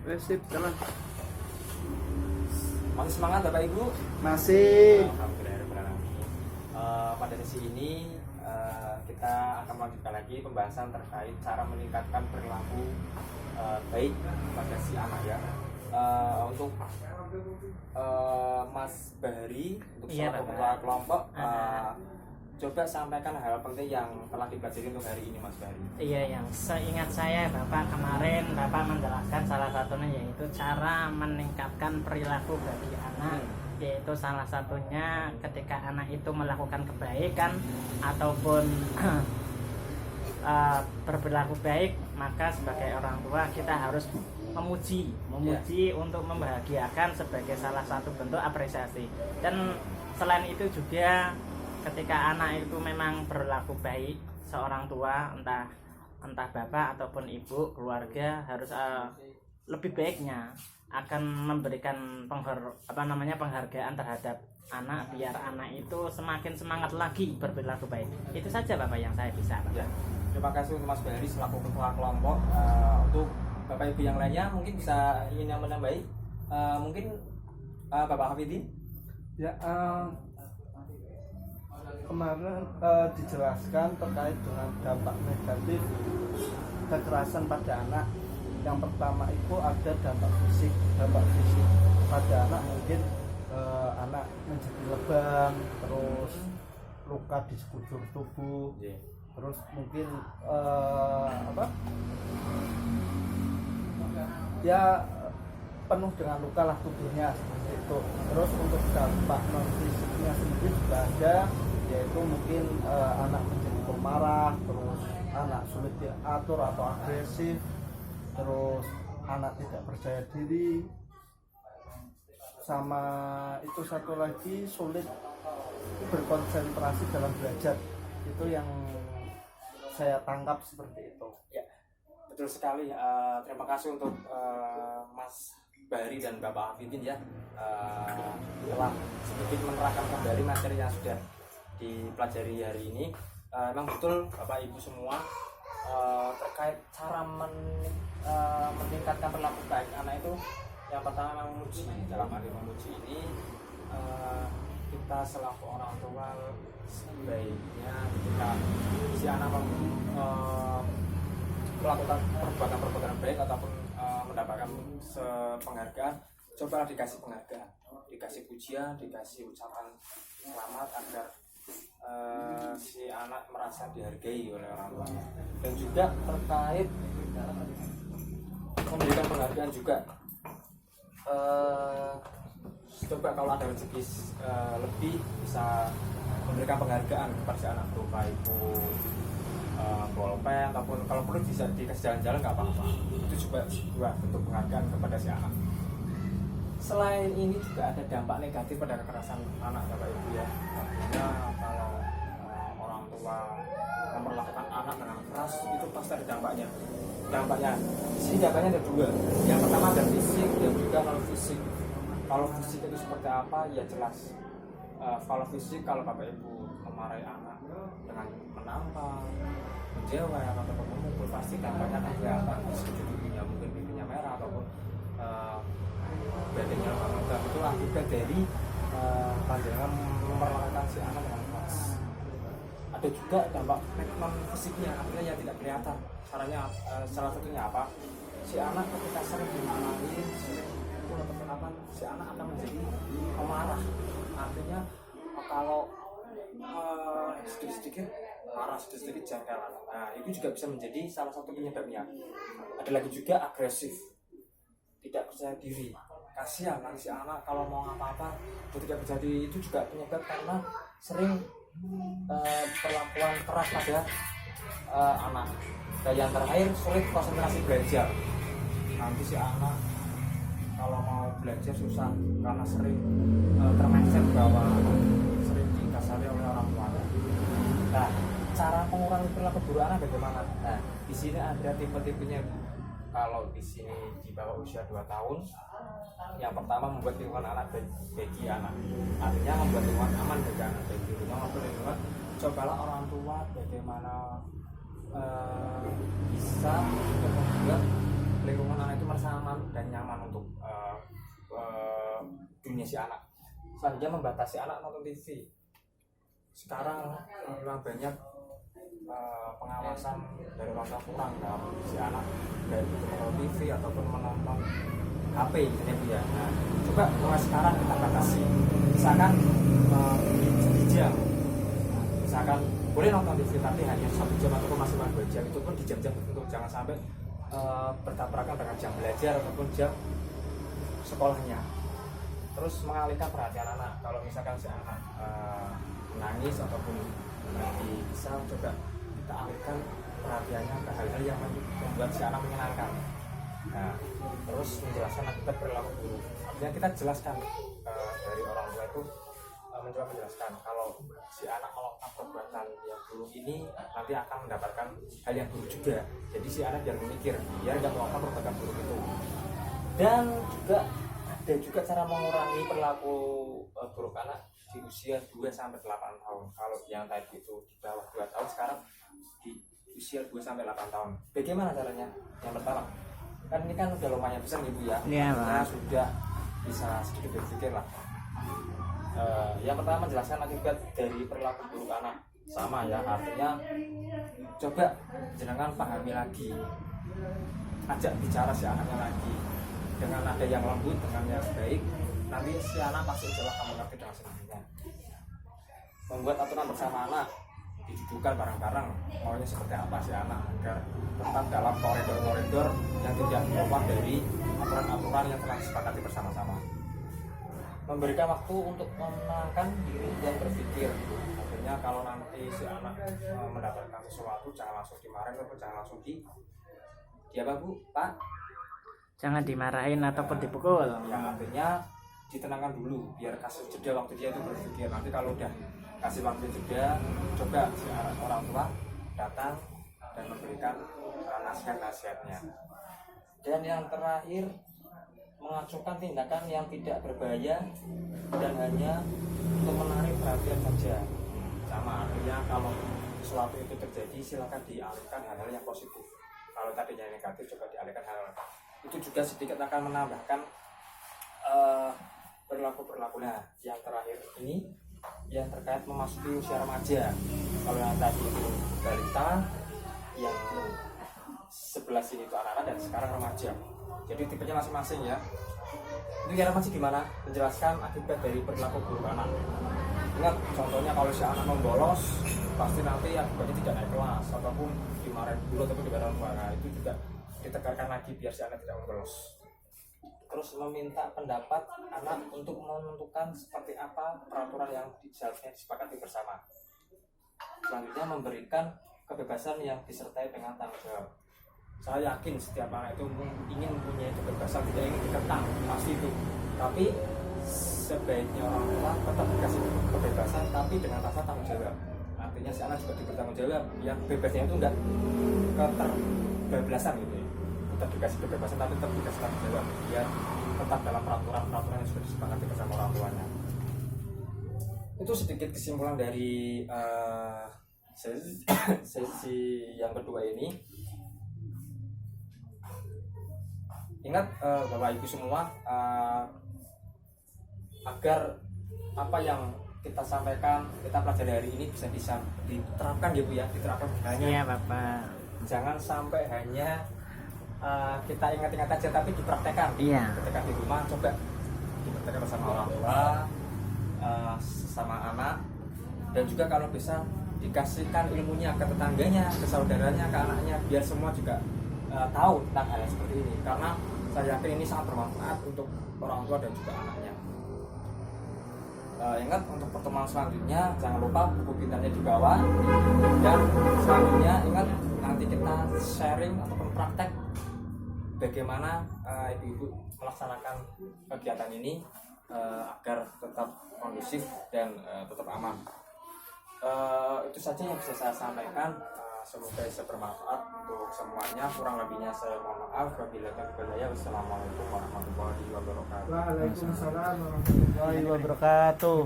Sip, jalan. Masih semangat Bapak Ibu? Masih. Alhamdulillah. Pada sesi ini kita akan melanjutkan lagi pembahasan terkait cara meningkatkan perilaku baik pada si anak ya. Untuk Mas Bahari, untuk selaku ketua kelompok, coba sampaikan hal penting yang telah dipelajari untuk hari ini Mas Bahari. Iya, yang seingat saya Bapak kemarin Bapak menjelaskan salah satunya yaitu cara meningkatkan perilaku bagi anak, yaitu salah satunya ketika anak itu melakukan kebaikan ataupun berperilaku baik, maka sebagai orang tua kita harus memuji untuk membahagiakan sebagai salah satu bentuk apresiasi. Dan selain itu juga ketika anak itu memang berlaku baik, seorang tua entah bapak ataupun ibu keluarga harus lebih baiknya akan memberikan penghargaan terhadap anak biar anak itu semakin semangat lagi berperilaku baik. Itu saja Bapak yang saya bisa. Ya. Terima kasih untuk Mas Bahari selaku ketua kelompok. Untuk Bapak Ibu yang lainnya mungkin bisa ingin yang menambahi, mungkin Bapak Hafidin. Ya, kemarin dijelaskan terkait dengan dampak negatif kekerasan pada anak. Yang pertama itu ada dampak fisik pada anak, mungkin anak menjadi lebam, terus luka di sekujur tubuh, terus mungkin ya penuh dengan luka lah tubuhnya seperti itu. Terus untuk dampak non fisiknya sendiri juga ada, yaitu mungkin anak menjadi pemarah, terus anak sulit diatur atau agresif, terus anak tidak percaya diri, sama itu satu lagi sulit berkonsentrasi dalam belajar. Itu yang saya tangkap seperti itu. Ya, betul sekali. Terima kasih untuk Mas Bahari dan Bapak Hafidin ya, telah sedikit menerangkan kembali materi yang sudah dipelajari hari ini. Memang betul Bapak Ibu semua, terkait cara meningkatkan perilaku baik anak itu yang pertama memuji. Dalam arti memuji ini, kita selaku orang tua sebaiknya ketika si anak melakukan perbuatan baik ataupun mendapatkan penghargaan, cobalah dikasih penghargaan, dikasih pujian, dikasih ucapan selamat agar si anak merasa dihargai oleh orang tua. Dan juga terkait memberikan penghargaan juga, coba kalau ada rezeki lebih bisa memberikan penghargaan kepada si anak, berupa itu bolpen ataupun kalau perlu bisa dikasih jalan-jalan nggak apa-apa. Itu juga sebuah bentuk penghargaan kepada si anak. Selain ini juga ada dampak negatif pada kekerasan anak Bapak Ibu ya. Artinya kalau orang tua memperlakukan anak dengan keras, itu pasti ada dampaknya. Dampaknya ada dua. Yang pertama ada fisik dan juga non fisik. Kalau fisik itu seperti apa ya jelas. Kalau fisik, kalau Bapak Ibu memarahi anak dengan menampar, menjewel ataupun memukul, pasti dampaknya akan kelihatan di sekujur tubuhnya, mungkin pipinya merah ataupun badannya lembab. Itu akibat dari panjangan memperlakukan si anak dengan keras. Ada juga dampak non fisiknya, artinya yang tidak kelihatan. Caranya salah satunya apa? Si anak ketika sering dimarahin, sering pukul ataupun apa, si anak akan menjadi pemarah. Artinya kalau sedikit-sedikit marah, sedikit-sedikit jangkalan. Nah, itu juga bisa menjadi salah satu penyebabnya. Ada lagi juga agresif, tidak percaya diri. Kasihan si anak kalau mau apa-apa tidak terjadi. Itu juga penyebab karena sering perlakuan keras pada anak. Dan yang terakhir, sulit konsentrasi belajar. Nanti si anak kalau mau belajar susah karena sering termindset bahwa sering dikasari oleh orang tua. Nah, cara mengurangi perilaku buruk anak bagaimana? Nah, di sini ada tipe-tipenya. Kalau di sini di bawah usia 2 tahun, yang pertama membuat lingkungan anak bagi anak. Artinya membuat lingkungan aman bagi anak. Bagi rumah maupun lingkungan, cobalah orang tua bagaimana bisa membuat lingkungan anak itu merasa aman dan nyaman untuk dunia si anak. Selanjutnya membatasi anak nonton TV. Sekarang memang banyak pengawasan dari orang tua kurang dalam si anak, baik itu menonton TV ataupun menonton HP misalnya Bu ya. Nah, coba mulai sekarang kita batasi, misalkan 1 jam, misalkan boleh nonton TV tapi hanya 1 jam ataupun maksimal 2 jam, itu pun di jam-jam tertentu, jangan sampai bertabrakan dengan jam belajar ataupun jam sekolahnya. Terus mengalihkan perhatian anak, kalau misalkan si anak menangis ataupun lagi bisa, coba kita alihkan perhatiannya ke hal-hal yang membuat si anak menyenangkan. Nah, terus menjelaskan akibat perilaku buruk. Artinya kita jelaskan dari orang tua itu mencoba menjelaskan kalau si anak melakukan perbuatan yang buruk ini nanti akan mendapatkan hal yang buruk juga. Jadi si anak jangan memikir, dia tidak melakukan perbuatan buruk itu. Dan juga ada juga cara mengurangi perilaku buruk anak di usia 2-8 tahun. Kalau yang tadi itu di bawah 2 tahun, sekarang di usia 2-8 tahun. Bagaimana caranya? Yang pertama, kan ini kan udah lumayan besar Ibu ya. Iya, Pak. Sudah bisa sedikit berpikir lah. Yang pertama menjelaskan akibat dari perilaku buruk anak. Sama ya, artinya coba jenengan pahami lagi, ajak bicara si anaknya lagi dengan nada yang lembut, dengan yang baik. Nanti si anak pasti jelas kamu ngerti dengan sendirinya. Membuat aturan bersama anak, didudukan bareng-bareng maunya seperti apa si anak, agar tetap dalam koridor-koridor yang tidak keluar dari aturan-aturan yang telah disepakati bersama-sama. Memberikan waktu untuk menenangkan diri dan berpikir. Akhirnya kalau nanti si anak mendapatkan sesuatu, jangan langsung dimarahin ataupun jangan langsung apa Bu, Pak? Jangan dimarahin ataupun dipukul. Ya, artinya ditenangkan dulu, biar kasih jeda waktu dia itu berpikir. Nanti kalau udah kasih waktu jeda, coba si orang tua datang dan memberikan nasihat-nasihatnya. Dan yang terakhir, mengacukan tindakan yang tidak berbahaya dan hanya untuk menarik perhatian saja. Sama artinya kalau sesuatu itu terjadi, silakan dialihkan hal-hal yang positif. Kalau tadinya negatif, coba dialihkan hal-hal itu juga sedikit akan menambahkan perilaku-perilakunya. Yang terakhir ini yang terkait memasuki usia remaja. Kalau yang tadi itu balita, yang sebelah sini itu anak-anak, dan sekarang remaja. Jadi tipenya masing-masing ya. Ini yang remaja gimana? Menjelaskan akibat dari perilaku buruk anak. Ingat, contohnya kalau si anak membolos, pasti nanti akibatnya tidak naik kelas ataupun dimarahin dulu ataupun dimarahin orang tua. Nah, itu juga ditekankan lagi biar si anak tidak membolos. Terus meminta pendapat anak untuk menentukan seperti apa peraturan yang seharusnya disepakati bersama. Selanjutnya memberikan kebebasan yang disertai dengan tanggung jawab. Saya yakin setiap anak itu ingin mempunyai kebebasan, tidak ingin dikekang, pasti itu. Tapi sebaiknya orang tua tetap dikasih kebebasan, tapi dengan rasa tanggung jawab. Artinya si anak juga diberi tanggung jawab. Yang bebasnya itu enggak keterbablasan gitu ya. Tetap dikasih kebebasan, tapi tetap dikasih tanggung jawab. Biar tetap dalam peraturan-peraturan yang sudah disepakati bersama orang tuanya. Itu sedikit kesimpulan dari sesi yang kedua ini. Ingat Bapak Ibu semua, agar apa yang kita sampaikan, kita pelajari hari ini bisa diterapkan ya Bu ya, diterapkan hanya. Iya Bapak. Jangan sampai hanya kita ingat-ingat aja, tapi dipraktekkan. Iya. Ketika di rumah coba dipraktekkan bersama orang tua, sama anak, dan juga kalau bisa dikasihkan ilmunya ke tetangganya, ke saudaranya, ke anaknya, biar semua juga tahu tentang hal seperti ini. Karena saya yakin ini sangat bermanfaat untuk orang tua dan juga anaknya. Ingat, untuk pertemuan selanjutnya jangan lupa buku pintarnya di bawah. Dan selanjutnya ingat, nanti kita sharing ataupun praktek bagaimana ibu-ibu melaksanakan kegiatan ini agar tetap kondusif dan tetap aman. Itu saja yang bisa saya sampaikan. Semoga bisa bermanfaat untuk semuanya. Kurang lebihnya saya mohon maaf. Wabillahi taufiq wal hidayah. Wassalamualaikum warahmatullahi wabarakatuh. Waalaikumsalam warahmatullahi wabarakatuh.